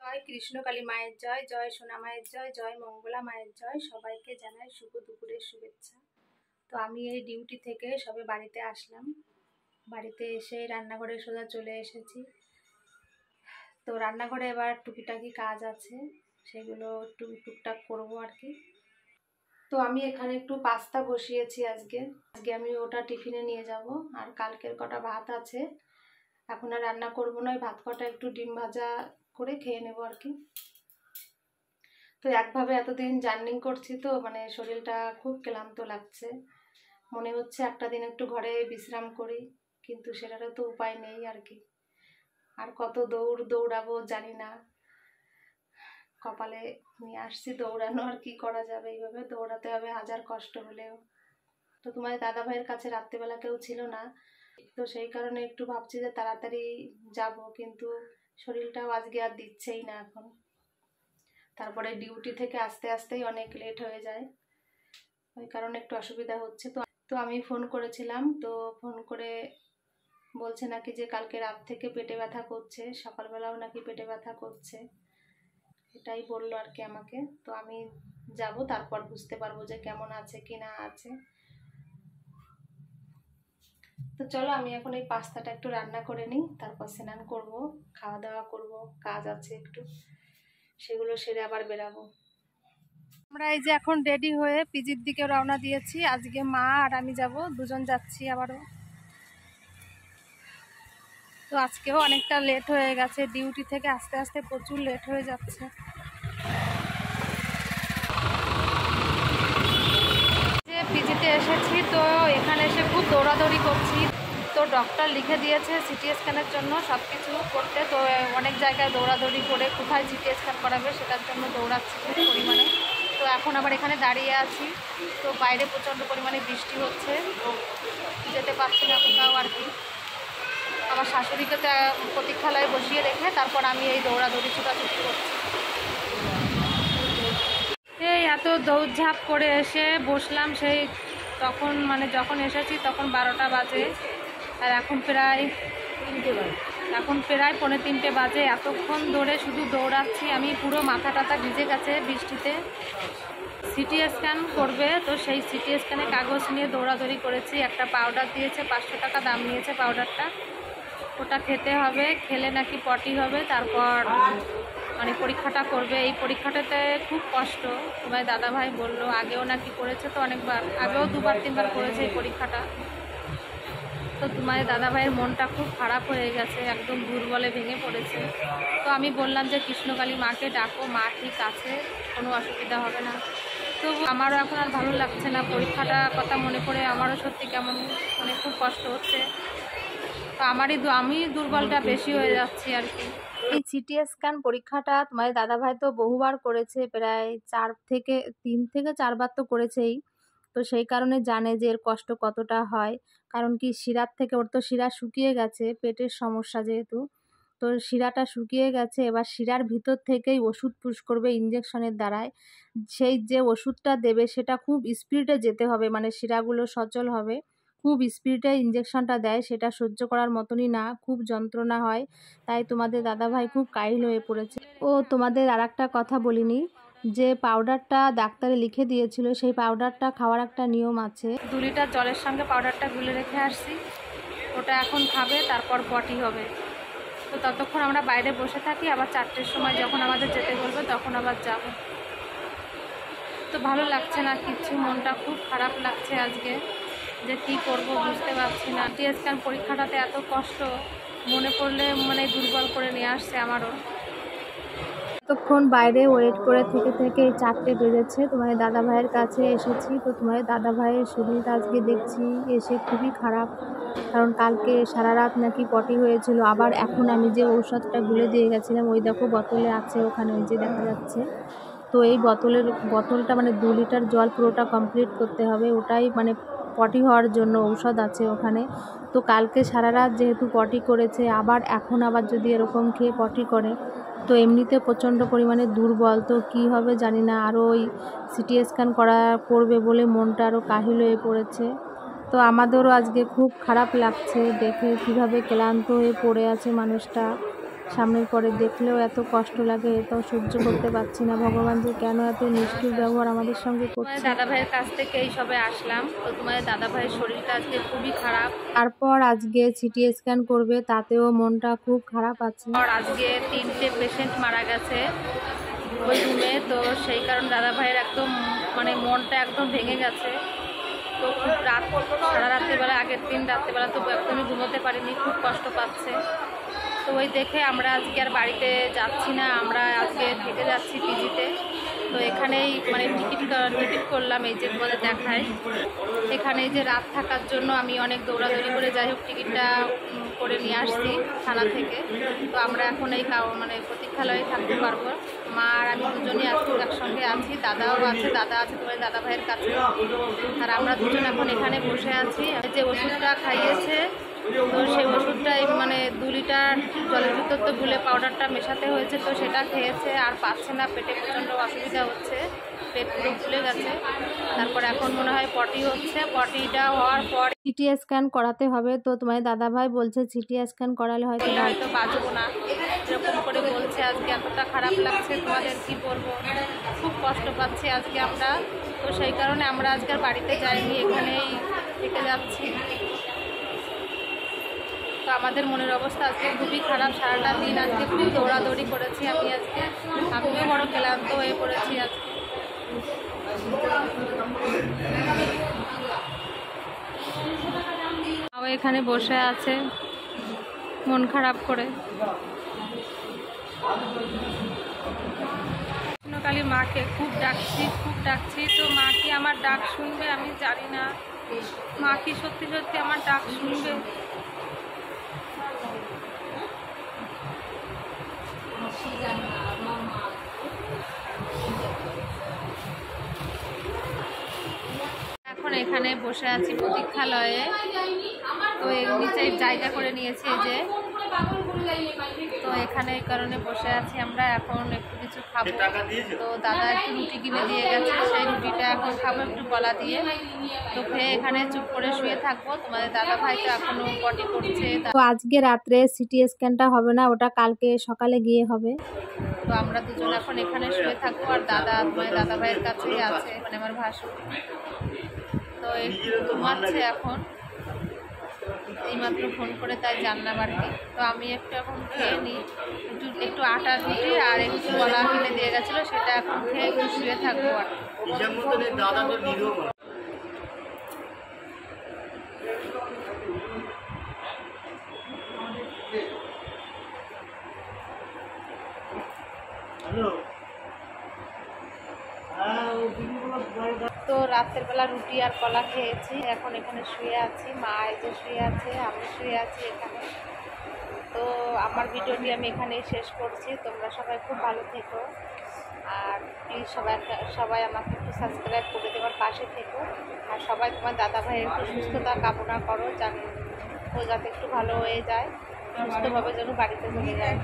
জয় কৃষ্ণকালী মায়ের জয়, জয় সোনা মায়ের জয়, জয় মঙ্গলা মায়ের জয়। সবাইকে জানাই শুভ দুপুরের শুভেচ্ছা। তো আমি এই ডিউটি থেকে সবে বাড়িতে আসলাম। বাড়িতে এসে রান্নাঘরে সোজা চলে এসেছি। তো রান্নাঘরে এবার টুকিটাকি কাজ আছে, সেগুলো টুকটাক করবো আর কি। তো আমি এখানে একটু পাস্তা বসিয়েছি আজকে আমি ওটা টিফিনে নিয়ে যাব। আর কালকের কটা ভাত আছে, এখন আর রান্না করবো না, ভাত কটা একটু ডিম ভাজা করে খেয়ে নেবো আর কি। তো একভাবে এতদিন জার্নি করছি, তো মানে শরীরটা খুব ক্লান্ত লাগছে, মনে হচ্ছে একটা দিন একটু ঘরে বিশ্রাম করি, কিন্তু সেটারও তো উপায় নেই আর কি। আর কত দৌড়াবো জানি না, কপালে নিয়ে আসছি দৌড়ানো, আর কি করা যাবে, এইভাবে দৌড়াতে হবে হাজার কষ্ট হলেও। তো তোমার দাদা ভাইয়ের কাছে রাত্রেবেলা কেউ ছিল না, তো সেই কারণে একটু ভাবছি যে তাড়াতাড়ি যাব, কিন্তু শরীরটাও আজকে আর দিচ্ছেই না এখন। তারপরে ডিউটি থেকে আসতে আসতেই অনেক লেট হয়ে যায়, ওই কারণে একটু অসুবিধা হচ্ছে। তো আমি ফোন করেছিলাম, তো ফোন করে বলছে নাকি যে কালকে রাত থেকে পেটে ব্যথা করছে, সকালবেলাও নাকি পেটে ব্যথা করছে, এটাই বললো আর কি আমাকে। তো আমি যাব, তারপর বুঝতে পারবো যে কেমন আছে কি না আছে। তো চলো আমি এখন এই পাস্তাটা একটু রান্না করে নিই, তারপর স্নান করব, খাওয়া দাওয়া করব, কাজ আছে একটু, সেগুলো সেরে আবার বেরাবো। আমরা এই যে এখন রেডি হয়ে পিজির দিকে রওনা দিয়েছি। আজকে মা আর আমি যাব, দুজন যাচ্ছি আবারও। তো আজকেও অনেকটা লেট হয়ে গেছে, ডিউটি থেকে আস্তে আস্তে প্রচুর লেট হয়ে যাচ্ছে। যে পিজিতে এসেছি, তো এখানে এসে খুব দৌড়াদৌড়ি করছি। তো ডক্টর লিখে দিয়েছে সিটি স্ক্যানের জন্য সব কিছু করতে, তো অনেক জায়গায় দৌড়াদৌড়ি করে কোথায় সিটি স্ক্যান করাবে সেটার জন্য দৌড়াচ্ছি খুব পরিমাণে। তো এখন আবার এখানে দাঁড়িয়ে আছি, তো বাইরে প্রচণ্ড পরিমাণে বৃষ্টি হচ্ছে, যেতে পারছি না কোথাও আর কি। আমার শাশুড়িকে প্রতীক্ষালয়ে বসিয়ে রেখে তারপর আমি এই দৌড়াদৌড়ি ছুটাছুটি করছি। এই এত দৌড়ঝাঁপ করে এসে বসলাম, সেই তখন মানে যখন এসেছি তখন 12টা বাজে, আর এখন প্রায় 3:45 বাজে। এতক্ষণ ধরে শুধু দৌড়াচ্ছি আমি, পুরো মাথা টাথা ভিজে গেছে বৃষ্টিতে। সিটি স্ক্যান করবে, তো সেই সিটি স্ক্যানে কাগজ নিয়ে দৌড়াদৌড়ি করেছি। একটা পাউডার দিয়েছে, 500 টাকা দাম নিয়েছে পাউডারটা, ওটা খেতে হবে, খেলে নাকি পটি হবে, তারপর মানে পরীক্ষাটা করবে। এই পরীক্ষাটাতে খুব কষ্ট, তোমার দাদাভাই বললো, আগেও নাকি করেছে, তো অনেকবার, আগেও 2-3বার করেছে এই পরীক্ষাটা। তো তোমার দাদাভাইয়ের মনটা খুব খারাপ হয়ে গেছে, একদম দুর্বলে ভেঙে পড়েছে। তো আমি বললাম যে কৃষ্ণকালী মাকে ডাকো, মা ঠিক আছে, কোনো অসুবিধা হবে না। তো আমারও এখন আর ভালো লাগছে না, পরীক্ষাটা কথা মনে করে আমারও সত্যি কেমন মানে খুব কষ্ট হচ্ছে। তো আমি দুর্বলটা বেশি হয়ে যাচ্ছি আর কি। এই সিটি স্ক্যান পরীক্ষাটা তোমার দাদাভাই তো বহুবার করেছে, প্রায় 3 থেকে 4 বার তো করেছেই। তো সেই কারণে জানে যে এর কষ্ট কতটা হয়, কারণ কি শিরার থেকে, ওর তো শিরা শুকিয়ে গেছে, পেটের সমস্যা যেহেতু, তো শিরাটা শুকিয়ে গেছে। এবার শিরার ভিতর থেকেই ওষুধ পুশ করবে ইঞ্জেকশনের দ্বারায়, সেই যে ওষুধটা দেবে সেটা খুব স্পিডে যেতে হবে, মানে শিরাগুলো সচল হবে, খুব স্পিডে ইঞ্জেকশনটা দেয়, সেটা সহ্য করার মতনই না, খুব যন্ত্রণা হয়। তাই তোমাদের দাদাভাই খুব কাহিল হয়ে পড়েছে। ও তোমাদের আর একটা কথা বলিনি, যে পাউডারটা ডাক্তারে লিখে দিয়েছিল, সেই পাউডারটা খাওয়ার একটা নিয়ম আছে। 2 লিটার জলের সঙ্গে পাউডারটা গুলে রেখে আসছি, ওটা এখন খাবে, তারপর পটি হবে। তো ততক্ষণ আমরা বাইরে বসে থাকি, আবার 4টের সময় যখন আমাদের যেতে বলবে তখন আবার যাব। তো ভালো লাগছে না কিচ্ছু, মনটা খুব খারাপ লাগছে আজকে, যে কী করব বুঝতে পারছি না। সিটি স্ক্যান পরীক্ষাটাতে এত কষ্ট, মনে পড়লে মানে দুর্বল করে নিয়ে আসছে আমারও। এতক্ষণ বাইরে ওয়েট করে থেকে 4টে বেজেছে, তোমার দাদা ভাইয়ের কাছে এসেছি। তো তোমার দাদা ভাইয়ের শরীরটা আজকে দেখছি এসে খুবই খারাপ, কারণ কালকে সারা রাত নাকি পটি হয়েছিল। আবার এখন আমি যে ঔষধটা গুলে দিয়ে গেছিলাম, ওই দেখো বোতলে আছে ওখানে, ওই যে দেখা যাচ্ছে। তো এই বোতলটা মানে 2 লিটার জল পুরোটা কমপ্লিট করতে হবে, ওটাই মানে পটি হওয়ার জন্য ঔষধ আছে ওখানে। তো কালকে সারা রাত যেহেতু পটি করেছে, এখন আবার যদি এরকম খেয়ে পটি করে, তো এমনিতে প্রচণ্ড পরিমাণে দুর্বল, তো কী হবে জানি না। আরও ওই সিটি স্ক্যান করবে বলে মনটা আরও কাহিল হয়ে পড়েছে। তো আমাদেরও আজকে খুব খারাপ লাগছে দেখে, কিভাবে ক্লান্ত হয়ে পড়ে আছে মানুষটা। সামনের পরে দেখলেও এত কষ্ট লাগে, তো সহ্য করতে পারছি না। ভগবান যে কেন এত নিষ্ঠুর ব্যবহার আমাদের সঙ্গে করছে। দাদা ভাইয়ের কাছ থেকে এই সবে আসলাম, তো তোমাদের দাদা ভাইয়ের শরীরটা আজকে খুবই খারাপ। তারপর আজকে সিটি স্ক্যান করবে, তাতেও মনটা খুব খারাপ আছে। আর আজকে 3টে পেশেন্ট মারা গেছে ওই রুমে, তো সেই কারণে দাদা ভাইয়ের একদম মানে মনটা একদম ভেঙে গেছে। তো খুব রাত, সারা রাত্রিবেলা, আগের দিন রাত্রিবেলা তো একদমই ঘুমোতে পারিনি, খুব কষ্ট পাচ্ছে। তো ওই দেখে আমরা আজকে আর বাড়িতে যাচ্ছি না, আমরা আজকে থেকে যাচ্ছি পিজিতে। তো এখানেই মানে টিকিট করলাম, এই যে তোমাদের দেখায়। এখানে যে রাত থাকার জন্য আমি অনেক দৌড়াদৌড়ি করে যাই হোক টিকিটটা করে নিয়ে আসছি থানা থেকে। তো আমরা এখন এই মানে প্রতীক্ষালয়ে থাকতে পারবো। মা আর আমি দুজনই একসঙ্গে আছি, দাদাও আছে, দাদা আছে তোমার দাদা ভাইয়ের কাছে। আর আমরা দুজন এখন এখানে বসে আছি। যে ওষুধটা খাইয়েছে, তো সেই ওষুধটাই মানে 2 লিটার জলের ভিতর তো গুলে পাউডারটা মেশাতে হয়েছে, তো সেটা খেয়েছে আর পাচ্ছে না, পেটে প্রচণ্ড অসুবিধা হচ্ছে, পেট পুরো ফুলে গেছে। তারপর এখন মনে হয় পটি হচ্ছে, পটিটা হওয়ার পর সিটি স্ক্যান করাতে হবে। তো তোমার দাদা ভাই বলছে সিটি স্ক্যান করালে হয়তো বাঁচবো না, এরকম করে বলছে। আজকে এতটা খারাপ লাগছে, তোমাদের কি বলবো, খুব কষ্ট পাচ্ছি আজকে আমরা। তো সেই কারণে আমরা আজকে বাড়িতে যাইনি, এখানেই থেকে যাচ্ছি। তো আমাদের মনের অবস্থা আজকে খুবই খারাপ, সারাটা দিন আজকে খুব দৌড়াদৌড়ি করেছি আমি আজকে, আমিও বড় ক্লান্ত হয়ে পড়েছি আজকে। ও এখানে বসে আছে মন খারাপ করে। কালী মাকে খুব ডাকছি, তো মা কি আমার ডাক শুনবে আমি জানি না। মা কি সত্যি সত্যি আমার ডাক শুনবে? এখন এখানে বসে আছি প্রতীক্ষালয়ে। তো এর নিচে জায়গা করে নিয়েছি এই যে, তো এখানে এই কারণে বসে আছি আমরা। এখন একটু কিছু খাবো, তো দাদা একটু রুটি কিনে দিয়ে গেছে, সেই রুটিটা এখন খাবো একটু কলা দিয়ে। তো খেয়ে এখানে চুপ করে শুয়ে থাকবো। তোমাদের দাদা ভাই তো এখনো পটি করছে। তো আজকে রাত্রে সিটি স্ক্যানটা হবে না, ওটা কালকে সকালে গিয়ে হবে। তো আমরা দুজন এখন এখানে শুয়ে থাকবো, আর দাদা তোমাদের দাদা ভাইয়ের কাছেই আছে, মানে আমার ভাসুর। তো একটু ঘুমাচ্ছে এখন, এইমাত্র ফোন করে তাই জানলাম আর কি। তো আমি একটু এখন খেয়ে নিই, একটু আটা রুটি আর একটু কলা কিনে দিয়ে গেছিলো, সেটা এখন খেয়ে একটু শুয়ে থাকবো আর তো রাতের বেলা রুটি আর কলা খেয়েছি, এখন এখানে শুয়ে আছি। মা এই যে শুয়ে আছে, আমি শুয়ে আছি এখানে। তো আমার ভিডিওটি আমি এখানেই শেষ করছি। তোমরা সবাই খুব ভালো থেকো, আর প্লিজ সবাই আমাকে একটু সাবস্ক্রাইব করে দেওয়ার পাশে থেকো। আর সবাই তোমার দাদা ভাইয়ের একটু সুস্থতা কামনা করো, ও যাতে একটু ভালো হয়ে যায়, সুস্থভাবে যেন বাড়িতে চলে যায়।